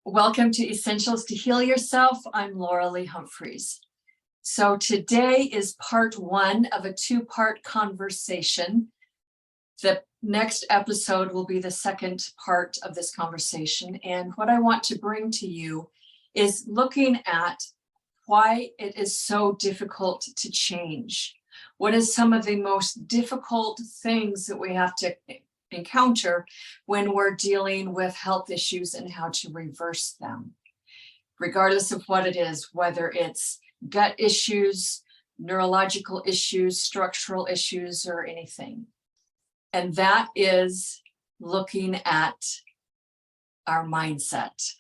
Welcome to Essentials to Heal Yourself. I'm Loralee Humphreys. So today is part one of a two-part conversation. The next episode will be the second part of this conversation. And what I want to bring to you is looking at why it is so difficult to change. What is some of the most difficult things that we have to encounter when we're dealing with health issues and how to reverse them, regardless of what it is, whether it's gut issues, neurological issues, structural issues, or anything. And that is looking at our mindset,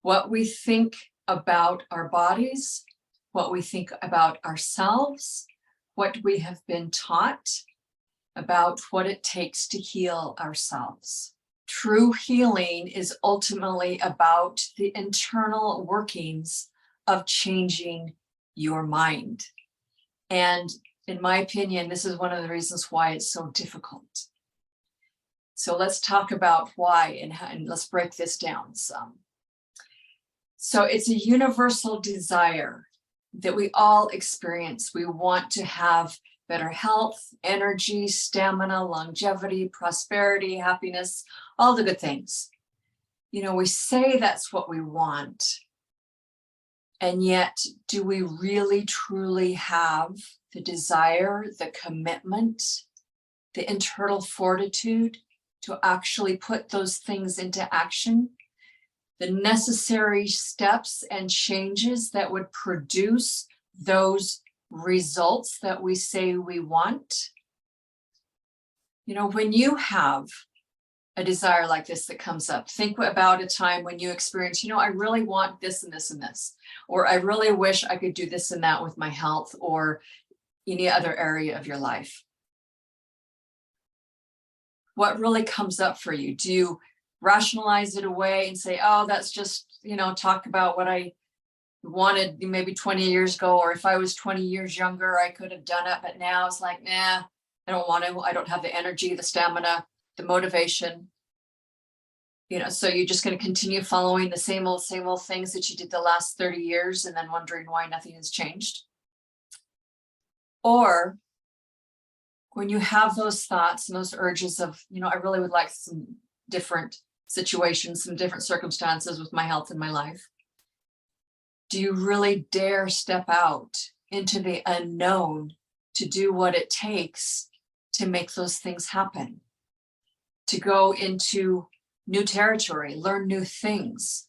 what we think about our bodies, what we think about ourselves, what we have been taught about what it takes to heal ourselves. True healing is ultimately about the internal workings of changing your mind. And in my opinion, this is one of the reasons why it's so difficult. So let's talk about why and let's break this down some. So it's a universal desire that we all experience. We want to have better health, energy, stamina, longevity, prosperity, happiness, all the good things. You know, we say that's what we want. And yet, do we really truly have the desire, the commitment, the internal fortitude to actually put those things into action? The necessary steps and changes that would produce those results that we say we want. You know, when you have a desire like this that comes up, think about a time when you experience, you know, I really want this and this and this, or I really wish I could do this and that with my health or any other area of your life. What really comes up for you? Do you rationalize it away and say, oh, that's just, you know, talk about what I wanted maybe 20 years ago, or if I was 20 years younger, I could have done it, but now it's like, nah, I don't want to, I don't have the energy, the stamina, the motivation, you know, so you're just going to continue following the same old things that you did the last 30 years and then wondering why nothing has changed. Or when you have those thoughts and those urges of, you know, I really would like some different situations, some different circumstances with my health in my life. Do you really dare step out into the unknown to do what it takes to make those things happen? To go into new territory, learn new things,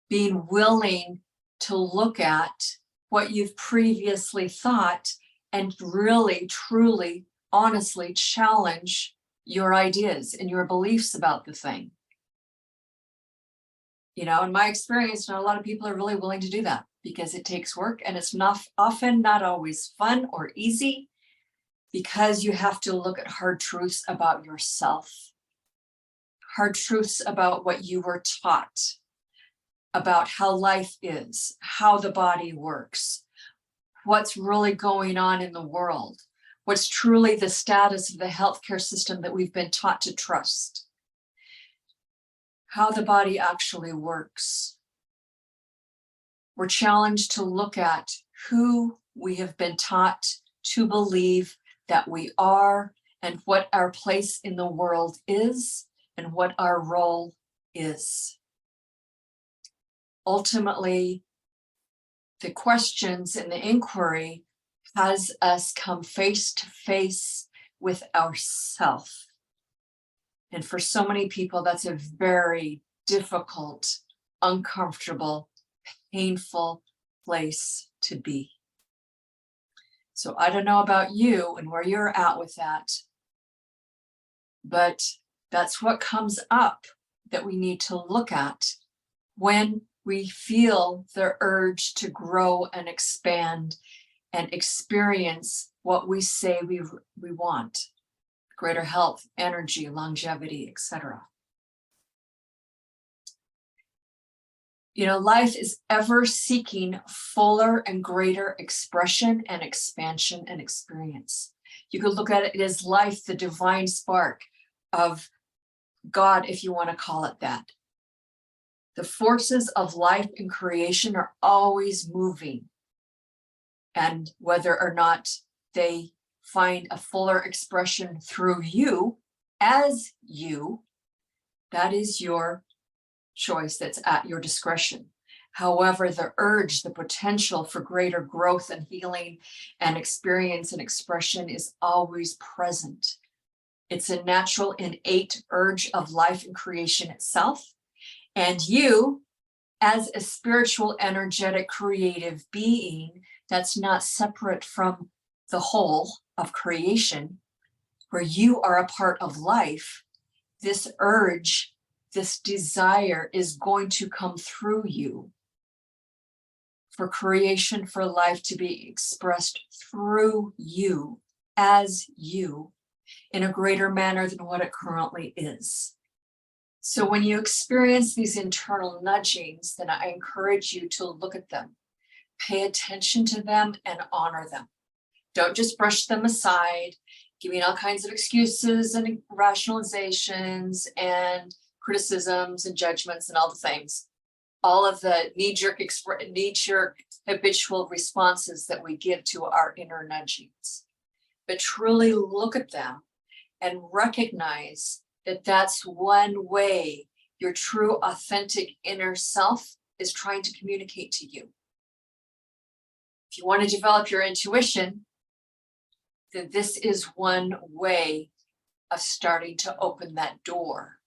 being willing to look at what you've previously thought and really, truly, honestly challenge your ideas and your beliefs about the thing. You know, in my experience, not a lot of people are really willing to do that because it takes work and it's often not always fun or easy because you have to look at hard truths about yourself, hard truths about what you were taught, about how life is, how the body works, what's really going on in the world, what's truly the status of the healthcare system that we've been taught to trust, how the body actually works. We're challenged to look at who we have been taught to believe that we are and what our place in the world is and what our role is. Ultimately, the questions and the inquiry has us come face to face with ourself. And for so many people, that's a very difficult, uncomfortable, painful place to be. So I don't know about you and where you're at with that, but that's what comes up that we need to look at when we feel the urge to grow and expand and experience what we say we want. Greater health, energy, longevity, etc. You know, life is ever seeking fuller and greater expression and expansion and experience. You could look at it as life, the divine spark of God, if you want to call it that. The forces of life and creation are always moving. And whether or not they find a fuller expression through you, as you, that is your choice, that's at your discretion. However, the urge, the potential for greater growth and healing and experience and expression is always present. It's a natural, innate urge of life and creation itself. And you, as a spiritual, energetic, creative being that's not separate from the whole of creation, where you are a part of life, this urge, this desire is going to come through you for creation, for life to be expressed through you, as you, in a greater manner than what it currently is. So when you experience these internal nudgings, then I encourage you to look at them, pay attention to them, and honor them. Don't just brush them aside, giving all kinds of excuses and rationalizations and criticisms and judgments and all the things. All of the knee-jerk habitual responses that we give to our inner nudgings. But truly look at them and recognize that that's one way your true, authentic inner self is trying to communicate to you. If you want to develop your intuition, then this is one way of starting to open that door,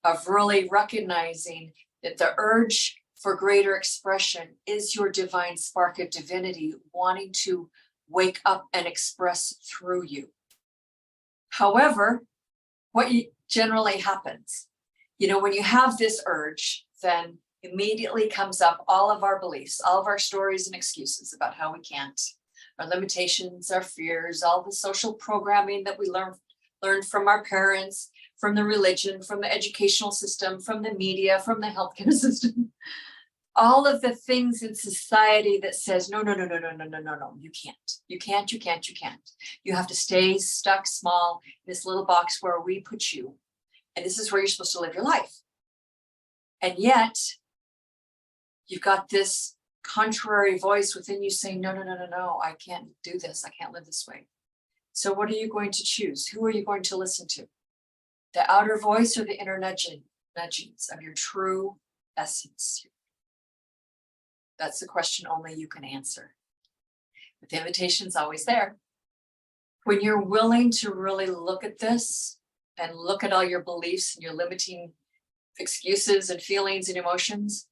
of really recognizing that the urge for greater expression is your divine spark of divinity wanting to wake up and express through you. However, what generally happens, when you have this urge, then immediately comes up all of our beliefs, all of our stories and excuses about how we can't, our limitations, our fears, all the social programming that we learned from our parents, from the religion, from the educational system, from the media, from the healthcare system, all of the things in society that says, no, you can't. You have to stay stuck small in this little box where we put you. And this is where you're supposed to live your life. And yet, you've got this contrary voice within you saying, no, I can't do this. I can't live this way. So what are you going to choose? Who are you going to listen to? The outer voice or the inner nudgings of your true essence? That's the question only you can answer. But the invitation's always there. When you're willing to really look at this and look at all your beliefs and your limiting excuses and feelings and emotions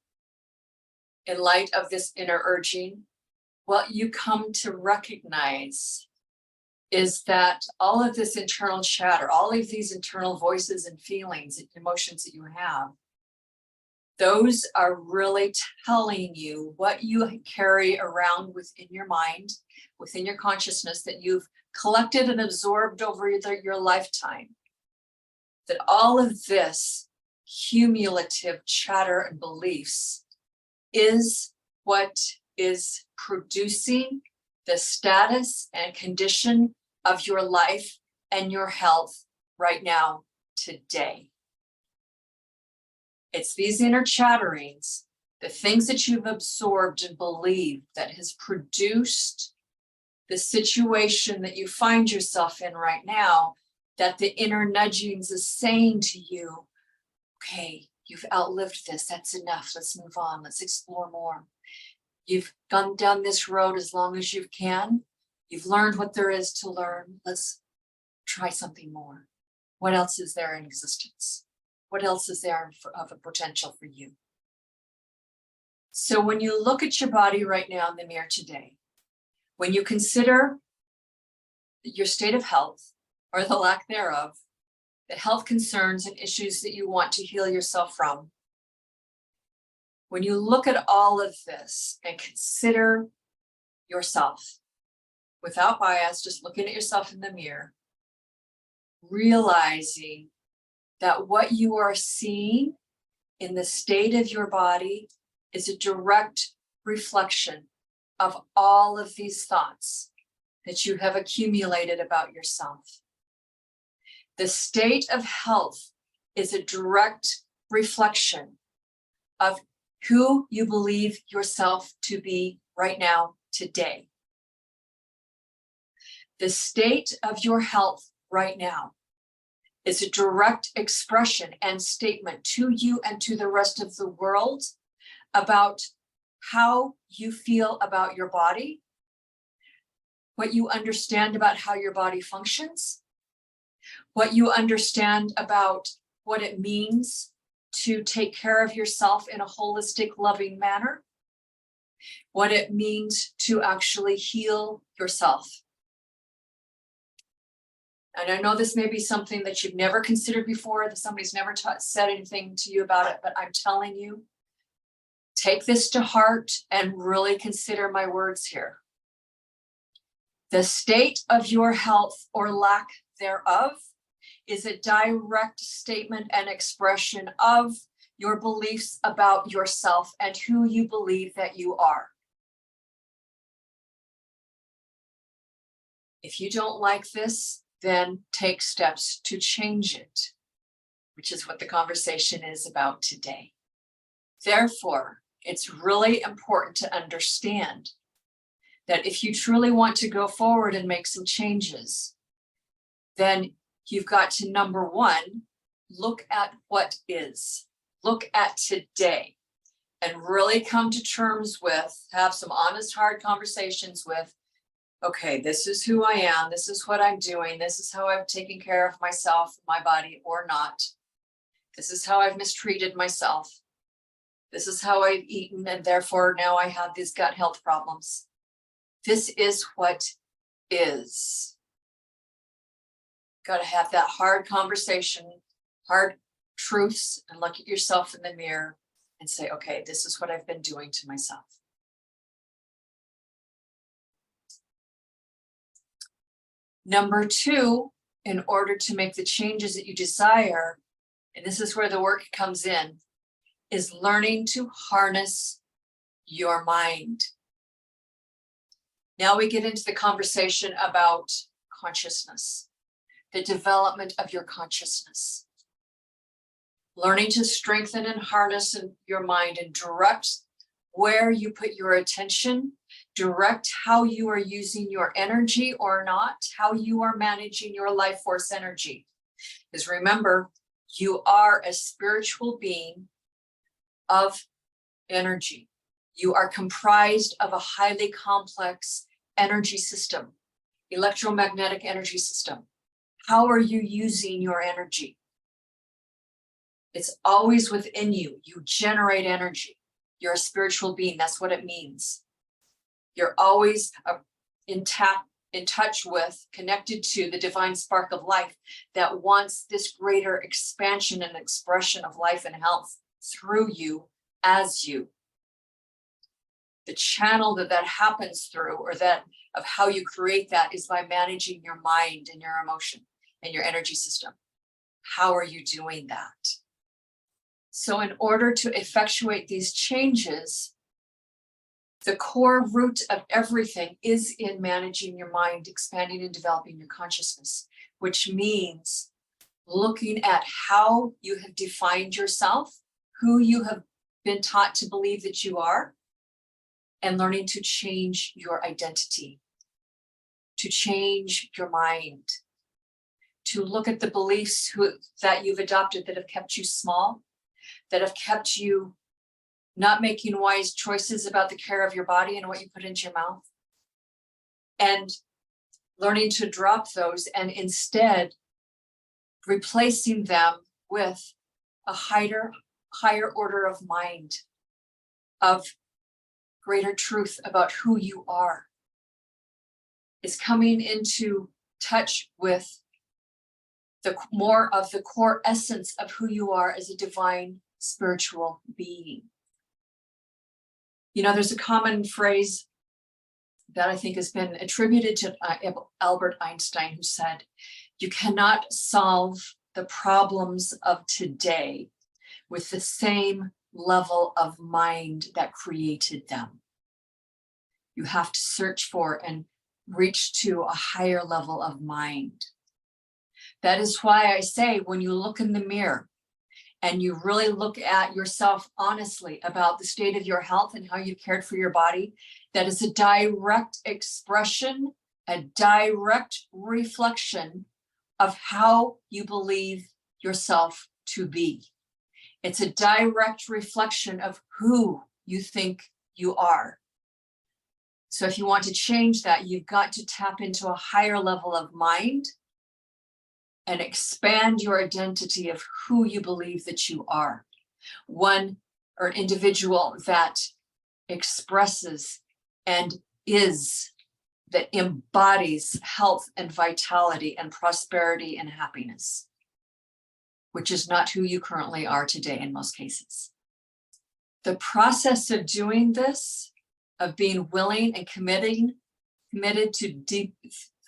in light of this inner urging, what you come to recognize is that all of this internal chatter, all of these internal voices and feelings and emotions that you have, those are really telling you what you carry around within your mind, within your consciousness that you've collected and absorbed over your lifetime. That all of this cumulative chatter and beliefs is what is producing the status and condition of your life and your health right now, today. It's these inner chatterings, the things that you've absorbed and believed, that has produced the situation that you find yourself in right now, that the inner nudgings is saying to you, okay, you've outlived this, that's enough, let's move on, let's explore more. You've gone down this road as long as you can. You've learned what there is to learn. Let's try something more. What else is there in existence? What else is there of a potential for you? So when you look at your body right now in the mirror today, when you consider your state of health or the lack thereof, the health concerns and issues that you want to heal yourself from, when you look at all of this and consider yourself without bias, just looking at yourself in the mirror, realizing that what you are seeing in the state of your body is a direct reflection of all of these thoughts that you have accumulated about yourself. The state of health is a direct reflection of who you believe yourself to be right now, today. The state of your health right now is a direct expression and statement to you and to the rest of the world about how you feel about your body, what you understand about how your body functions, what you understand about what it means to take care of yourself in a holistic, loving manner, what it means to actually heal yourself. And I know this may be something that you've never considered before, that somebody's never said anything to you about it, but I'm telling you, take this to heart and really consider my words here. The state of your health or lack thereof is a direct statement and expression of your beliefs about yourself and who you believe that you are. If you don't like this, then take steps to change it, which is what the conversation is about today. Therefore, it's really important to understand that if you truly want to go forward and make some changes, then you've got to, number one, look at what is. Look at today and really come to terms with, have some honest, hard conversations with, okay, this is who I am. This is what I'm doing. This is how I've taken care of myself, my body, or not. This is how I've mistreated myself. This is how I've eaten, and therefore now I have these gut health problems. This is what is. Got to have that hard conversation, hard truths, and look at yourself in the mirror and say, okay, this is what I've been doing to myself. Number two, in order to make the changes that you desire, and this is where the work comes in, is learning to harness your mind. Now we get into the conversation about consciousness, the development of your consciousness. Learning to strengthen and harness your mind and direct where you put your attention, direct how you are using your energy or not, how you are managing your life force energy. Because remember, you are a spiritual being of energy. You are comprised of a highly complex energy system, electromagnetic energy system. How are you using your energy? It's always within you. You generate energy. You're a spiritual being. That's what it means. You're always in touch with, connected to the divine spark of life that wants this greater expansion and expression of life and health through you as you. The channel that happens through, or that of how you create that, is by managing your mind and your emotion and your energy system. How are you doing that? So in order to effectuate these changes, the core root of everything is in managing your mind, expanding and developing your consciousness, which means looking at how you have defined yourself, who you have been taught to believe that you are, and learning to change your identity, to change your mind, to look at the beliefs that you've adopted that have kept you small, that have kept you not making wise choices about the care of your body and what you put into your mouth, and learning to drop those and instead replacing them with a higher order of mind, of greater truth about who you are. Is coming into touch with the more of the core essence of who you are as a divine spiritual being. You know, there's a common phrase that I think has been attributed to Albert Einstein, who said, you cannot solve the problems of today with the same level of mind that created them. You have to search for and reach to a higher level of mind. That is why I say, when you look in the mirror and you really look at yourself honestly about the state of your health and how you cared for your body, that is a direct expression, a direct reflection of how you believe yourself to be. It's a direct reflection of who you think you are. So if you want to change that, you've got to tap into a higher level of mind and expand your identity of who you believe that you are. One or an individual that expresses and is, that embodies health and vitality and prosperity and happiness, which is not who you currently are today in most cases. The process of doing this, of being willing and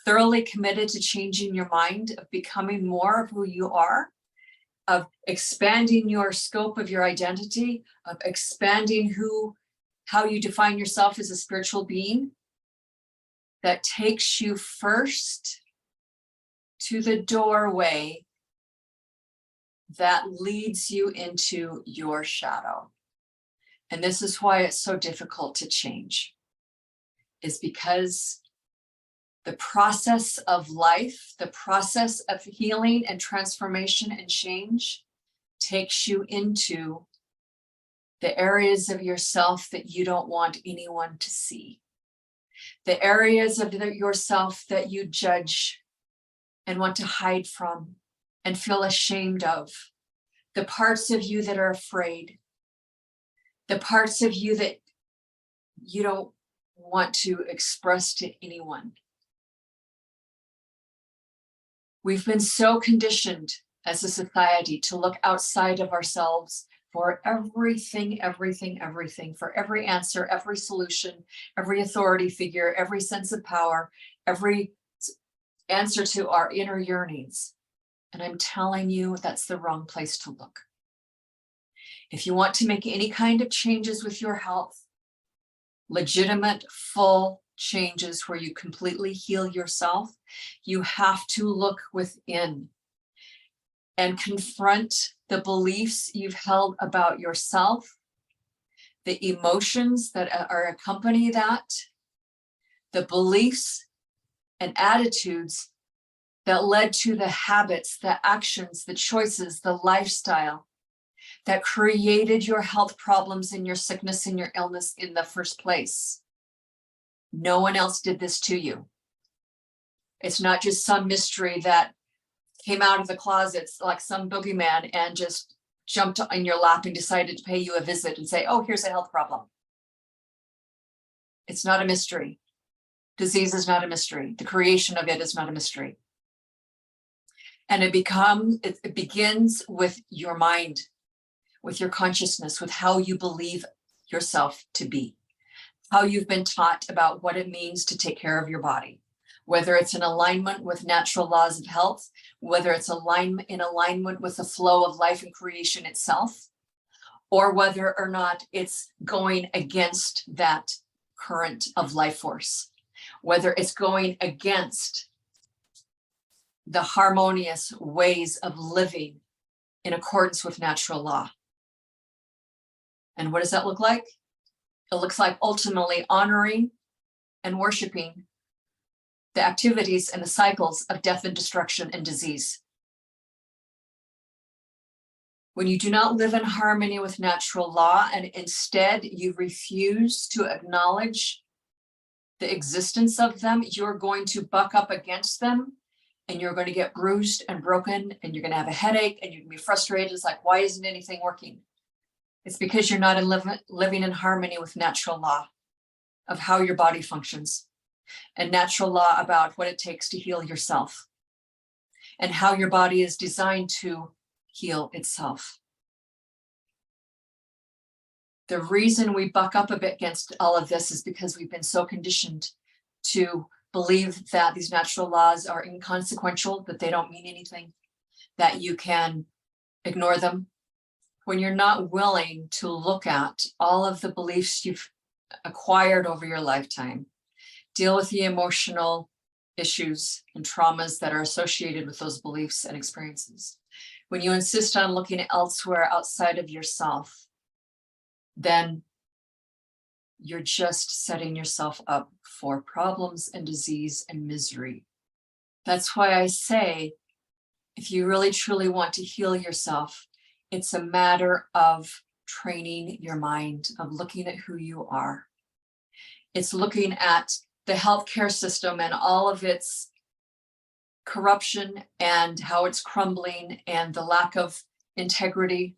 thoroughly committed to changing your mind, of becoming more of who you are, of expanding your scope of your identity, of expanding how you define yourself as a spiritual being, that takes you first to the doorway that leads you into your shadow. And this is why it's so difficult to change, is because the process of life, the process of healing and transformation and change takes you into the areas of yourself that you don't want anyone to see. The areas of yourself that you judge and want to hide from and feel ashamed of. The parts of you that are afraid. The parts of you that you don't want to express to anyone. We've been so conditioned as a society to look outside of ourselves for everything, for every answer, every solution, every authority figure, every sense of power, every answer to our inner yearnings. And I'm telling you, that's the wrong place to look. If you want to make any kind of changes with your health, legitimate, full changes where you completely heal yourself, you have to look within and confront the beliefs you've held about yourself, the emotions that are accompany that, the beliefs and attitudes that led to the habits, the actions, the choices, the lifestyle that created your health problems and your sickness and your illness in the first place. No one else did this to you. It's not just some mystery that came out of the closets like some boogeyman and just jumped in your lap and decided to pay you a visit and say, oh, here's a health problem. It's not a mystery. Disease is not a mystery. The creation of it is not a mystery. And it begins with your mind, with your consciousness, with how you believe yourself to be, how you've been taught about what it means to take care of your body, whether it's in alignment with natural laws of health, whether it's in alignment with the flow of life and creation itself, or whether or not it's going against that current of life force, whether it's going against the harmonious ways of living in accordance with natural law. And what does that look like? It looks like ultimately honoring and worshiping the activities and the cycles of death and destruction and disease. When you do not live in harmony with natural law and instead you refuse to acknowledge the existence of them, you're going to buck up against them and you're going to get bruised and broken and you're going to have a headache and you're going to be frustrated. It's like, why isn't anything working? It's because you're not living in harmony with natural law of how your body functions and natural law about what it takes to heal yourself and how your body is designed to heal itself. The reason we buck up a bit against all of this is because we've been so conditioned to believe that these natural laws are inconsequential, that they don't mean anything, that you can ignore them. When you're not willing to look at all of the beliefs you've acquired over your lifetime, deal with the emotional issues and traumas that are associated with those beliefs and experiences. when you insist on looking elsewhere outside of yourself, then you're just setting yourself up for problems and disease and misery. That's why I say, if you really truly want to heal yourself, it's a matter of training your mind, of looking at who you are. It's looking at the healthcare system and all of its corruption and how it's crumbling and the lack of integrity,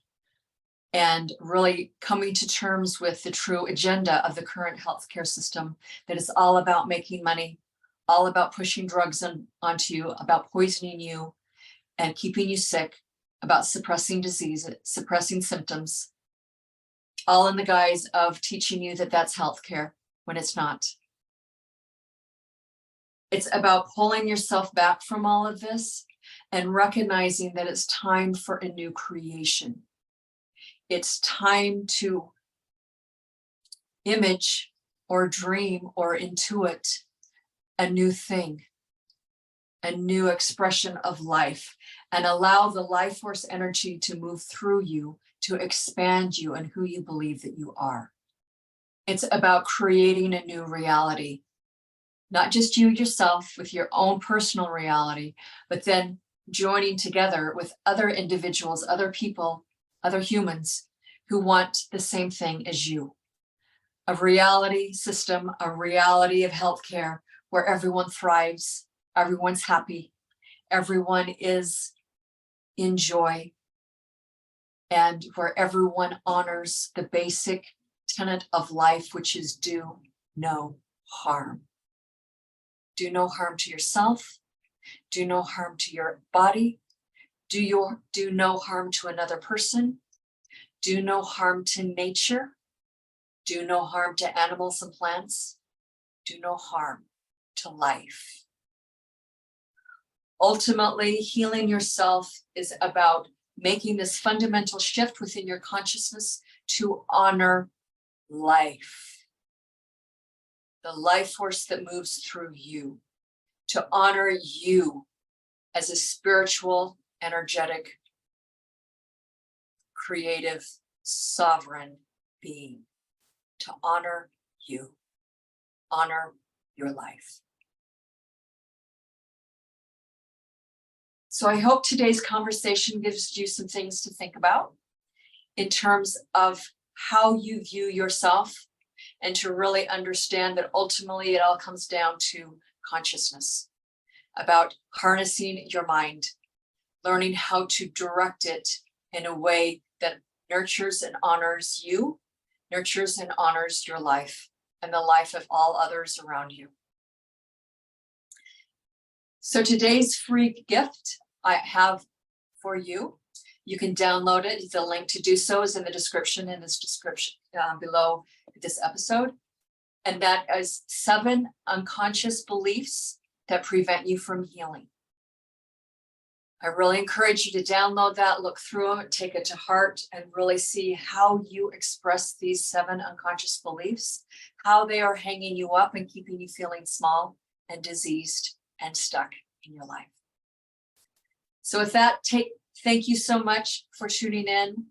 and really coming to terms with the true agenda of the current healthcare system, that is all about making money, all about pushing drugs onto you, about poisoning you and keeping you sick, about suppressing disease, suppressing symptoms, all in the guise of teaching you that that's healthcare when it's not. It's about pulling yourself back from all of this and recognizing that it's time for a new creation. It's time to image or dream or intuit a new thing, a new expression of life, and allow the life force energy to move through you, to expand you and who you believe that you are. It's about creating a new reality, not just you yourself with your own personal reality, but then joining together with other individuals, other people, other humans who want the same thing as you. A reality system, a reality of healthcare where everyone thrives, everyone's happy, everyone is in joy, and where everyone honors the basic tenet of life, which is do no harm. Do no harm to yourself, do no harm to your body, do no harm to another person, do no harm to nature, do no harm to animals and plants, do no harm to life. Ultimately, healing yourself is about making this fundamental shift within your consciousness to honor life, the life force that moves through you, to honor you as a spiritual, energetic, creative, sovereign being, to honor you, honor your life. So I hope today's conversation gives you some things to think about in terms of how you view yourself, and to really understand that ultimately it all comes down to consciousness, about harnessing your mind, learning how to direct it in a way that nurtures and honors you, nurtures and honors your life and the life of all others around you. So today's free gift I have for you. You can download it. The link to do so is in the description, below this episode. And that is 7 unconscious beliefs that prevent you from healing. I really encourage you to download that, look through them, take it to heart, and really see how you express these 7 unconscious beliefs, how they are hanging you up and keeping you feeling small and diseased and stuck in your life. So with that, thank you so much for tuning in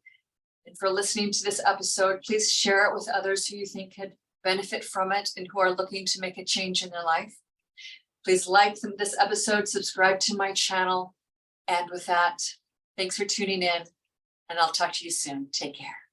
and for listening to this episode. Please share it with others who you think could benefit from it and who are looking to make a change in their life. Please like this episode, subscribe to my channel. And with that, thanks for tuning in, and I'll talk to you soon. Take care.